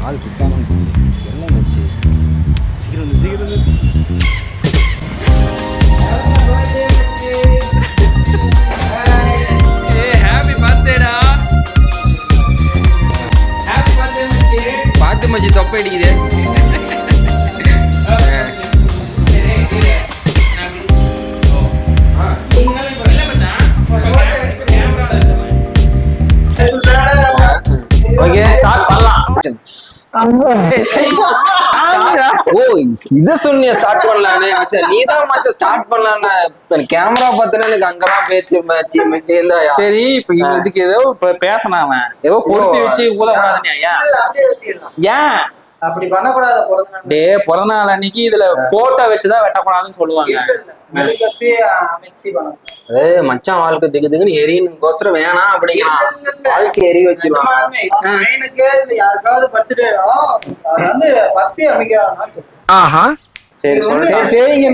ஆள் பிக்காம என்ன மச்சி சீக்கிரம் ஹாப்பி பர்த்டேடா. ஹாப்பி பர்த்டே மச்சி. பாத்து மச்சி தொப்பை அடிக்குது. ஓகே ஸ்டார்ட் பண்ணலாம். ஓ இத சொன்னியா ஸ்டார்ட் பண்ணலானே. அச்சா நீ தான் மச்ச ஸ்டார்ட் பண்ணலாம்னா கேமரா பார்த்தனா எனக்கு அங்கலாம் பேச்சு மேட்ச் இல்ல. சரி இப்போ இதுக்கு ஏதோ பேசணும். அவன் ஏதோ பொருத்தி வச்சு ஊதக்கூடாதுன்னு ஏன் அப்படி பண்ணக்கூடாது. பிறந்த நாள் அன்னைக்கு இதுல போட்டோ வச்சுதான் வெட்டக்கூடாதுன்னு சொல்லுவாங்க. மச்சான் வாழ்க்கை திகு திகுன்னு எரியுன்னு வேணாம் அப்படிங்கிறான். வாழ்க்கை எரி வச்சிருவாங்க. யாருக்காவது பர்த்டே அது வந்து பத்தி அமைக்கிறான். சரி சரிங்க.